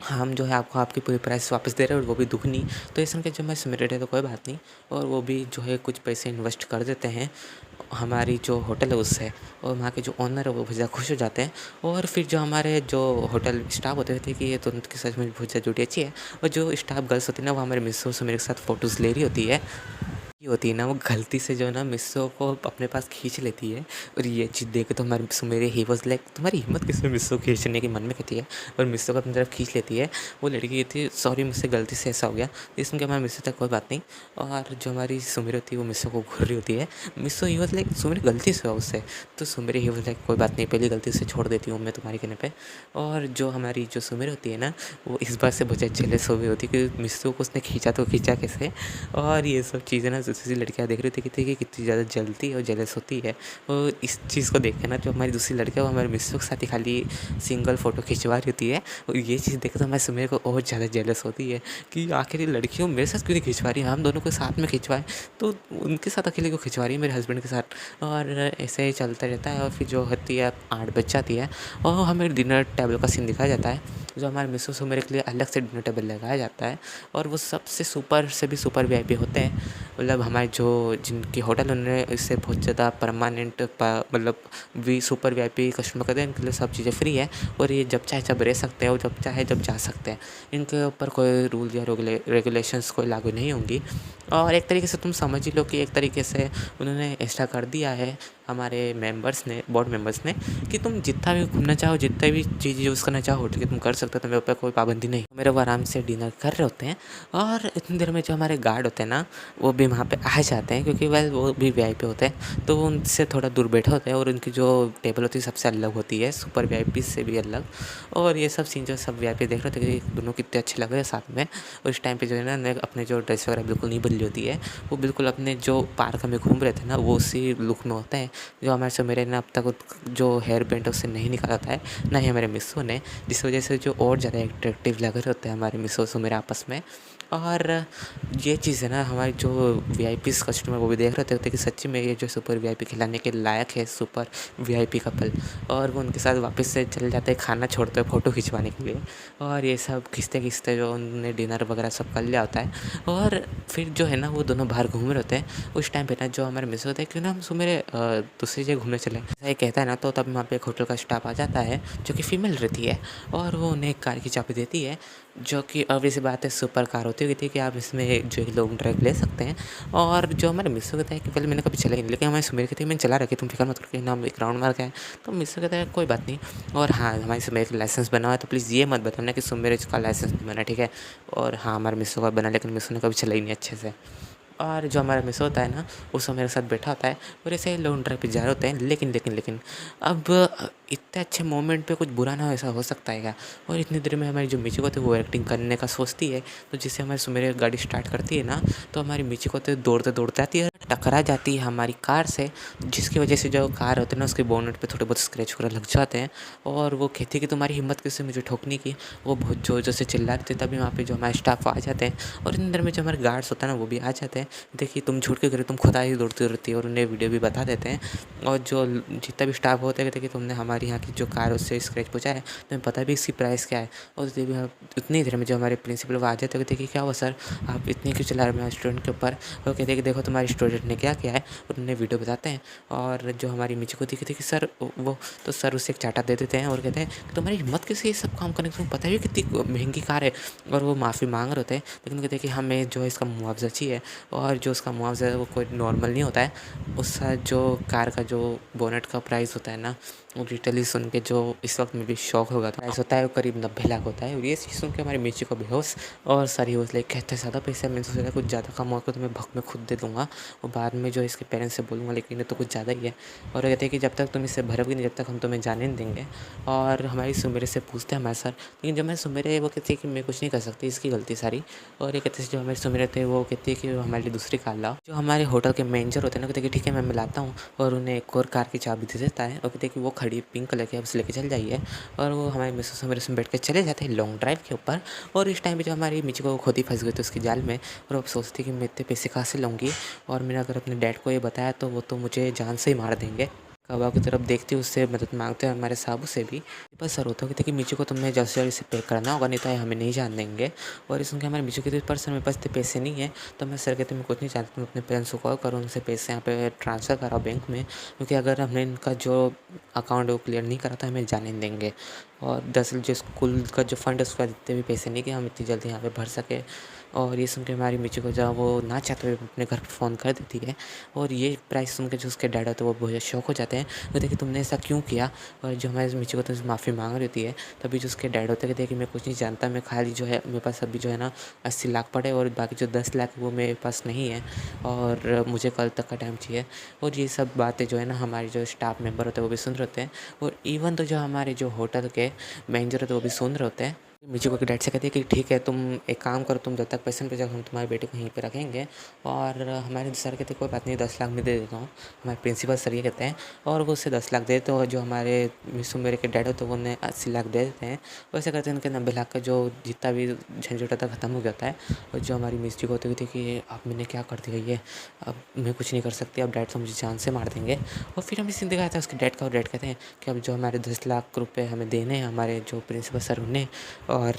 हम जो है आपको आपकी पूरी प्राइस वापस दे रहे हैं और वो भी दुगनी। तो ये सुन के जो मैं सुमिरड है तो कोई बात नहीं, और वो भी जो है कुछ पैसे इन्वेस्ट कर देते हैं हमारी जो होटल है उससे, और वहाँ के जो ओनर है वो बहुत ज़्यादा खुश हो जाते हैं। और फिर जो हमारे जो होटल स्टाफ होते थे कि ये तो उनकी सच में बहुत ज़्यादा जोड़ी अच्छी है। और जो स्टाफ गर्ल्स होती है ना वो हमारे मिसो सुमिर के साथ फ़ोटोज़ ले रही होती है। ये होती है ना वो गलती से जो है ना मिस्सो को अपने पास खींच लेती है। और ये चीज़ देख के तो हमारे मिस्सो मेरे ही वाज लाइक तुम्हारी हिम्मत किसमें मिस्सो खींचने की, मन में कहती है। और मिस्सो को अपनी तरफ खींच लेती है। वो लड़की कहती है सॉरी मुझसे गलती से ऐसा हो गया। इसमें क्या हमारे मिस्सो तक कोई बात नहीं। और जो हमारी सुमिर होती है वो मिस्सो को घूर रही होती है। मिस्सो ही वाज लाइक सुमिर गलती से हुआ उससे। तो सुमिर ही वाज लाइक कोई बात नहीं, पहली गलती से छोड़ देती हूँ मैं तुम्हारे कहने पर। और जो हमारी जो सुमिर होती है ना वो इस बात से बहुत ज़्यादा जेलस हो गई होती है कि मिस्सो को उसने खींचा तो खींचा कैसे। और ये सब चीज़ें ना दूसरी लड़कियाँ देख रही थी कि कितनी ज़्यादा जलती और जेलस होती है। और इस चीज़ को देख के ना जो हमारी दूसरी लड़कियाँ वो हमारे मिस्सू के साथ ही खाली सिंगल फ़ोटो खिंचवा रही होती है। और ये चीज़ देख के तो हमारे सुमेर को और ज़्यादा जेलस होती है कि आखिर ये लड़कियों मेरे साथ क्यों नहीं खिंचवा रही, हम दोनों को साथ में खिंचवाएं, तो उनके साथ अकेले क्यों खिंचवा रही है मेरे हस्बैंड के साथ। और ऐसे ही चलता रहता है। और फिर जो होती है 8 बज जाती है और हमें डिनर टेबल का सीन दिखाया जाता है। जो हमारे मिस्सू सुमेर के लिए अलग से डिनर टेबल लगाया जाता है। और वो सबसे सुपर से भी सुपर वीआईपी होते हैं। मतलब हमारे जो जिनकी होटल उन्होंने इससे बहुत ज़्यादा परमानेंट मतलब सुपर वीआईपी कस्टमर करते हैं, इनके लिए सब चीज़ें फ्री है। और ये जब चाहे जब रह सकते हैं और जब चाहे जब जा सकते हैं। इनके ऊपर कोई रूल या रेगुलेशंस कोई लागू नहीं होंगी। और एक तरीके से तुम समझ ही लो कि एक तरीके से उन्होंने ऐसा कर दिया है हमारे मेंबर्स ने, बोर्ड मेंबर्स ने, कि तुम जितना भी घूमना चाहो, जितना भी चीज़ यूज़ करना चाहो होटल की तुम कर सकते हो, तुम्हें ऊपर कोई पाबंदी नहीं। मेरे वो आराम से डिनर कर रहे होते हैं। और इतनी देर में जो हमारे गार्ड होते हैं ना वो भी वहाँ पे आ जाते हैं, क्योंकि वेल वो भी वीआईपी होते हैं तो वो उनसे थोड़ा दूर बैठे होते हैं। और उनकी जो टेबल होती है सबसे अलग होती है, सुपर वीआईपी से भी अलग। और ये सब सीन जो सब वीआईपी देख रहे थे कि दोनों कितने अच्छे लग रहे हैं साथ में। और इस टाइम पे जो है ना अपने जो ड्रेस वगैरह बिल्कुल नहीं बदली होती है, वो बिल्कुल अपने जो पार्क में घूम रहे थे ना वो उसी लुक में होते हैं। जो हमारे से मेरे ने अब तक जो हेयर बैंड उससे नहीं निकाला होता है, ना ही हमारे मिस्सू ने, जिस वजह से जो और ज़्यादा अट्रैक्टिव लग रहे होते हैं हमारे मिस्सू से मेरे आपस में। और ये चीज़ है ना हमारे जो वीआईपीज़ कस्टमर वो भी देख रहे थे कि सच्ची में ये जो सुपर वीआईपी खिलाने के लायक है सुपर वीआईपी कपल। और वो उनके साथ वापस से चले जाते हैं खाना छोड़ते हैं फ़ोटो खिंचवाने के लिए। और ये सब खींचते खींचते जो उन्होंने डिनर वगैरह सब कर लिया होता है। और फिर जो है ना वो दोनों बाहर घूम रहे होते हैं। उस टाइम पे ना जो हमारे मिस होता है क्यों ना हम सुबह दूसरी जगह घूमने चले, ऐसा ही कहता है ना, तो तब वहाँ पे एक होटल का स्टाफ आ जाता है जो कि फ़ीमेल रहती है। और वो उन्हें एक कार की चाबी देती है, जो कि ऑब्वियस सी बात है सुपर कार होती थी कि आप इसमें जो है लॉन्ग ड्राइव ले सकते हैं। और जो हमारे मिस्सू कहता है कि पहले मैंने कभी चला ही नहीं, लेकिन हमारे सुमेर कहते हैं मैंने चला रखी, तुम फिक्र मत करो, नाम एक राउंड मार के आए। तो मिस्सू कहता है कोई बात नहीं। और हाँ हमारे सुमेर का लाइसेंस बना हुआ है, तो प्लीज़ ये मत बताना कि सुमेर का लाइसेंस नहीं बना, ठीक है। और हाँ हमारे मिस्सू का बना, लेकिन मिस्सू ने कभी चला ही नहीं अच्छे से। और जो हमारा मिस होता है ना वो मेरे साथ बैठा होता है और ऐसे लॉन्ग ड्राइव पे जा रहे होते हैं। लेकिन अब इतने अच्छे मोमेंट पे कुछ बुरा ना ऐसा हो सकता है क्या। और इतनी देर में हमारी जो मिची होती है वो एक्टिंग करने का सोचती है, तो जिससे हमारी सुमेर गाड़ी स्टार्ट करती है ना, तो हमारी मिची होते दौड़ते दौड़ते आती है। टकरा जाती है हमारी कार से, जिसकी वजह से जो कार होती है ना उसके बोनेट पे थोड़े बहुत स्क्रैच वगैरह लग जाते हैं। और वो कहती है कि तुम्हारी हिम्मत कैसे मुझे ठोकने की। वो बहुत ज़ोर ज़ोर से चिल्ला रहे थे, तभी वहाँ पे जो हमारे स्टाफ आ जाते हैं और इतनी देर में जो हमारे गार्ड्स होता है ना वो भी आ जाते हैं। देखिए तुम झूठ क्यों करे, तुम खुद आई दौड़ती दौड़ती, और उन्हें वीडियो भी बता देते हैं। और जो जितना भी स्टाफ होता है कहते हैं कि तुमने हमारे यहाँ की जो कार है उससे स्क्रैच पहुँचा है, तुम्हें पता भी इसकी प्राइस क्या है। और उतनी देर में जो हमारे प्रिंसिपल वो आ जाते हैं, कहते हैं कि क्या हुआ सर, आप इतनी क्यों चला रहे हैं स्टूडेंट के ऊपर। और कहते हैं कि देखो तुम्हारे स्टूडेंट ने क्या किया है, और उन्हें वीडियो बताते हैं। और जो हमारी मिची को दिखती है कि सर वो, तो सर उसे एक चाटा दे देते हैं और कहते हैं कि तुम्हारी हिम्मत कैसे ये सब काम करने की, तुम्हें पता है कितनी महंगी कार है। और वो माफ़ी मांग रहे होते हैं, लेकिन कहते हैं कि हमें जो है इसका मुआवजा चाहिए। और जो उसका मुआवजा है वो कोई नॉर्मल नहीं होता है, उसका जो कार का जो बोनेट का प्राइस होता है ना, वो डिटेली सुन के जो इस वक्त में भी शौक होगा। तो प्राइस होता है वो करीब 90 लाख होता है। और ये चीज़ सुन के हमारी मिर्ची को बेहोश और सारी होश लाइक कहते ज़्यादा पैसे, मैंने सोचा कुछ ज़्यादा कम होगा तो मैं भग में खुद दे दूँगा और बाद में जो इसके पेरेंट्स से बोलूँगा, लेकिन ये तो कुछ ज़्यादा ही है। और कहते हैं कि जब तक तुम इससे भरोगे नहीं, जब तक हम तुम्हें जाने नहीं देंगे। और हमारी सुमेरे से पूछते हैं हमारे सर, लेकिन जब मैं सुमेरे वो कहती है कि मैं कुछ नहीं कर सकती, इसकी गलती सारी। और ये कहते हैं जो हमारे सुमेरे थे वो कहती है कि हमारे लिए दूसरी कार लाओ। जो हमारे होटल के मैनेजर होते हैं ना, कहते हैं कि ठीक है मैं मिलाता हूँ, और उन्हें एक और कार की चाबी दे देता है। और कहते हैं कि वो खड़ी पिंक कलर की, अब उसे लेके चल जाइए। और वो हमारे मिसेस सुमेरे से बैठ के चले जाते हैं लॉन्ग ड्राइव के ऊपर। और इस टाइम पे जो हमारी मिची को खुद ही फंस गई थी उसकी जाल में, और अब सोचती कि मैं इतने पैसे कहाँ से लूँगी, और मैंने अगर अपने डैड को ये बताया तो वो तो मुझे जान से ही मार देंगे। कौवा की तरफ देखते हुए उससे मदद मांगते हैं हमारे साबू से भी। बस सर होता है कि मिची को तुम्हें जल्द से जल्द इसे पे करना होगा, नहीं तो ये हमें नहीं जान देंगे। और इस उनके हमारे मिची कहते पर सर मेरे पास इतने पैसे नहीं है। तो मैं सर कहते मैं कुछ नहीं चाहता, तुम अपने पेरेंट्स को कॉल करो, उनसे पैसे यहाँ पे ट्रांसफ़र कराओ बैंक में, क्योंकि अगर हमने इनका जो अकाउंट है वो क्लियर नहीं करा तो हमें जाने नहीं देंगे। और दरअसल जो स्कूल का जो फंड है उसका जितने भी पैसे नहीं कि हम इतनी जल्दी यहाँ पे भर सके। और ये सुन के हमारी मिची को जब वो ना चाहते हुए अपने घर पर फ़ोन कर देती है। और ये प्राइस सुन के जो उसके डैड होते हैं वो बहुत शौक हो जाते हैं, कहते कि तुमने ऐसा क्यों किया। और जो हमारी मिची को तो माफ़ी मांग रही होती है, तभी जो उसके डैड होते हैं कहते हैं कि मैं कुछ नहीं जानता, मैं खाली जो है मेरे पास अभी जो है ना 80 लाख पड़े, और बाकी जो 10 लाख वो मेरे पास नहीं है, और मुझे कल तक का टाइम चाहिए। और ये सब बातें जो है ना हमारे जो स्टाफ मेंबर होते हैं वो भी सुन रहे होते हैं। और इवन तो जो हमारे जो होटल के मैनेजर होते हैं वो भी सुन रहे होते हैं। मिची को डैड से कहती है कि ठीक है तुम एक काम करो, तुम जब तक पैसे नहीं भेजो हम तुम्हारे बेटे को यहीं पे रखेंगे। और हमारे सर कहते कोई बात नहीं, 10 लाख मैं दे देता हूँ। हमारे प्रिंसिपल सर ये कहते हैं, और वो उससे 10 लाख दे देते हैं। और जो हमारे मिसू मेरे के डैड होते हैं वो उन्हें 80 लाख दे देते हैं। वैसे करते हैं उनके 90 लाख का जो जितना भी झंझट होता है ख़त्म हो जाता है। और जो हमारी मिस्टी को होती थी कि अब मैंने क्या कर दिया ये, अब मैं कुछ नहीं कर सकती, अब डैड तो मुझे जान से मार देंगे। और फिर हमें सीन दिखाया था उसके डैड का, और डैड कहते हैं कि अब जो हमारे 10 लाख रुपये हमें देने हैं हमारे जो प्रिंसिपल सर उन्हें। और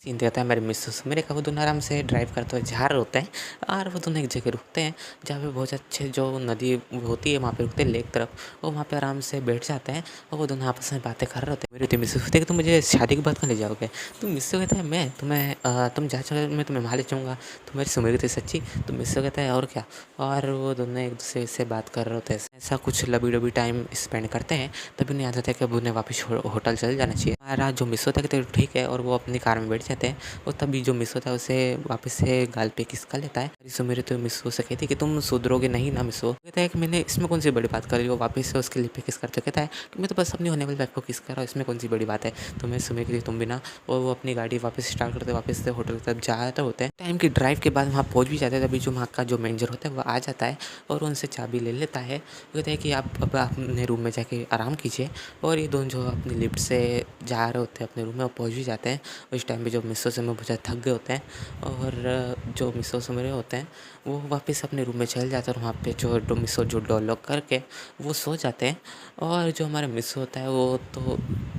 सीन दिखाता है हमारे मिसेस मेरे का, वो दोनों आराम से ड्राइव करते हुए जा रहे होते हैं। और वो दोनों एक जगह रुकते हैं जहाँ पे बहुत अच्छे जो नदी होती है वहाँ पे रुकते हैं लेक तरफ। और वहाँ पे आराम से बैठ जाते हैं, और वो दोनों आपस में बातें कर रहे होते हैं। मेरी मिसेस कहते हैं कि तुम मुझे शादी के बाद कहाँ ले जाओगे। तो मिसेस कहता है मैं तुम्हें तुम जहाँ चलो मैं तुम्हें वहाँ ले जाऊँगा। तो मेरी सुमेरी थी सच्ची। तो मिसेस कहता है और क्या। और वो दोनों एक दूसरे से बात कर रहे होते हैं, ऐसा कुछ लबी डबी टाइम स्पेंड करते हैं। तभी उन्हें याद आता है कि अब उन्हें वापस होटल चल जाना चाहिए। हमारा जो मिस होता है कहते ठीक है, और वो अपनी कार में बैठ जाते हैं। और तभी जो मिस होता है उसे वापस से गाल पे किस कर लेता है। सो मेरे तो मिस से कहती है कि तुम सुधरोगे नहीं ना मिसो। कहता है कि मैंने इसमें कौन सी बड़ी बात कर रही हो, वापस से उसके लिप पे किस करते कहता है कि मैं तो बस अपनी होने वाली वाइफ को किस कर रहा हूँ, इसमें कौन सी बड़ी बात है। तो मैं सुबह के लिए तुम भी ना। और वो अपनी गाड़ी वापस स्टार्ट करते वापस से होटल की तरफ जा रहे होते हैं। टाइम की ड्राइव के बाद वहाँ पहुँच भी जाते हैं। तभी जो वहाँ का जो मैनेजर होता है वो आ जाता है और उनसे चाबी ले लेता है। वो कहता है कि आप अब अपने रूम में जाके आराम कीजिए। और ये दोनों जो अपनी लिफ्ट से जा रहे होते हैं अपने रूम में, वो पहुँच भी जाते हैं। और इस टाइम पे जो मिसो से में बहुत ज़्यादा थक गए होते हैं। और जो मिसो से मेरे होते हैं वो वापस अपने रूम में चले जाते हैं, और वहाँ पे जो मिसो जो डोर लॉक करके वो सो जाते हैं। और जो हमारा मिसो होता है वो तो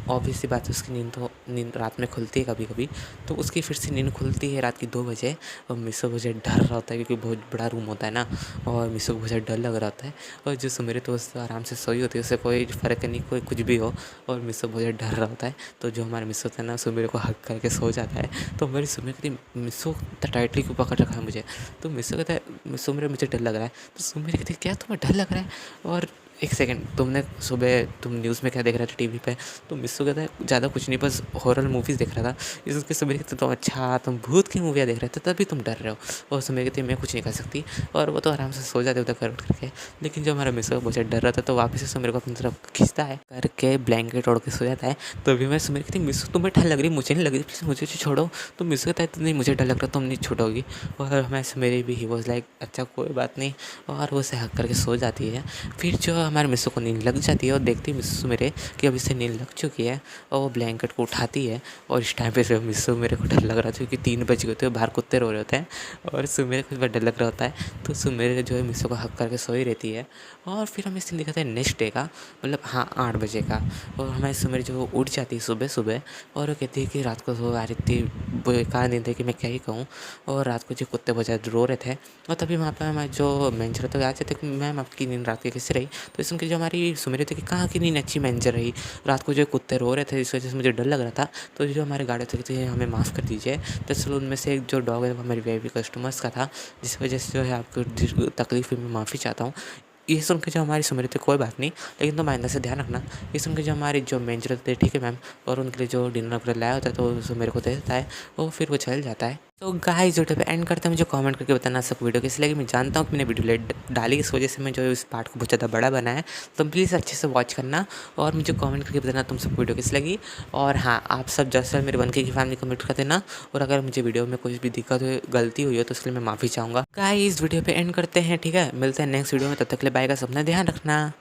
ऑब्वियस सी बात है, उसकी नींद रात में खुलती है कभी कभी। तो उसकी फिर से नींद खुलती है रात की 2 बजे। और मिसो मुझे डर रहा होता है क्योंकि बहुत बड़ा रूम होता है ना, और मिसो को बहुत ज़्यादा डर लग रहा होता है। और जो सुमेरे तो उससे आराम से सोई होती है, उससे कोई फ़र्क नहीं, कोई कुछ भी हो। और मिसो बहुत ज़्यादा डर रहा होता है। तो जो हमारा मिसो होता है ना सुमेरे को हक करके सो जाता है। तो मेरी सुमेरे कहती मिसो इतना टाइटली क्यों पकड़ रखा है मुझे। तो मिसो कहता है मिसो मेरे मुझे डर लग रहा है। तो सुमेरे कहती क्या तुम्हें डर लग रहा है। और एक सेकंड, तुमने सुबह तुम न्यूज़ में क्या देख रहे थे टीवी पे? तो मिस्सू कहता है ज़्यादा कुछ नहीं, बस हॉरर मूवीज़ देख रहा था। इसके सुबह कहते तुम अच्छा तुम भूत की मूवियाँ देख रहे थे तभी तुम डर रहे हो। और सुबह कहती मैं कुछ नहीं कर सकती, और वो तो आराम से सो जाते उधर कर उठ करके। लेकिन जो हमारा मिस्सू बहुत ज़्यादा डर रहा था तो वापस से मेरे को अपनी तरफ खींचता है करके ब्लैंकेट ओढ़ के सो जाता है। तभी मैं सुबह कहती मिस्सू तुम्हें ठंड लग रही, मुझे नहीं लग रही, प्लीज़ मुझे छोड़ो। तो मिस्सू कहता है तो नहीं मुझे डर लग रहा, तुम नहीं छोड़ोगी। और मैं मेरी भी ही वॉज लाइक अच्छा कोई बात नहीं, और वो से हक करके सो जाती है। फिर जो हमारे मिस्सू को नींद लग जाती है और देखती है मिस्सू मेरे कि अब इसे नींद लग चुकी है, और वो ब्लैंकेट को उठाती है। और इस टाइम पे जो मिस्सू मेरे को डर लग रहा था क्योंकि 3 बज गए होते हैं, बाहर कुत्ते रो रहे होते हैं, और सुमेरे को भी डर लग रहा होता है। तो सुमेरे जो है मिस्सू को हक करके सोई रहती है। और फिर हमें सीन दिखाता है नेक्स्ट डे का, मतलब हाँ 8 बजे का। और हमारी सुमेर जो उठ जाती है सुबह सुबह, और वो कहती है कि रात को सो आ रही थी, बेकार नींद है कि मैं क्या ही कहूँ। और रात को जो कुत्ते बहुत ज़्यादा रो रहे थे, और तभी वहाँ पर हमारे जो मैनेजर थे आ जाते कि मैम आपकी नींद रात की कैसे रही। तो इस उनकी जो हमारी सुमेर थी कि कहाँ की नींद अच्छी मैनेजर रही, रात को जो कुत्ते रो रहे थे इस वजह से मुझे डर लग रहा था। तो जो हमारे गार्ड थे कहते हमें माफ़ कर दीजिए। दरअसल उनमें से एक जो डॉग है वो हमारे वीआईपी कस्टमर्स का था, जिस वजह से जो है आपको तकलीफ हुई, मैं माफ़ी चाहता हूँ। ये सुन के जो हमारी सुमेर थी कोई बात नहीं, लेकिन तुम आइंदा से ध्यान रखना। ये सुन के जो हमारी जो मैनेजर थे ठीक है मैम, और उनके लिए जो डिनर वगैरह लाया होता है तो उसे मेरे को दे देता है, और फिर वो चल जाता है। तो गाइस वीडियो पे एंड करते हैं, मुझे कमेंट करके बताना सब वीडियो कैसी लगी। मैं जानता हूँ कि मैंने वीडियो लेट डाली, इस वजह से मैं जो इस पार्ट को बहुत ज़्यादा बड़ा बनाया है। तो प्लीज़ अच्छे से वॉच करना, और मुझे कमेंट करके बताना तुम सब वीडियो कैसी लगी। और हाँ, आप सब जैसे मेरे 1K की फैमिली कमेंट कर देना, और अगर मुझे वीडियो में कुछ भी दिक्कत हो, गलती हुई हो तो इसके लिए मैं माफ़ी चाहूँगा। गाइस वीडियो पे एंड करते हैं, ठीक है, मिलते हैं नेक्स्ट वीडियो में, तब तक के लिए बाय का, अपना ध्यान रखना।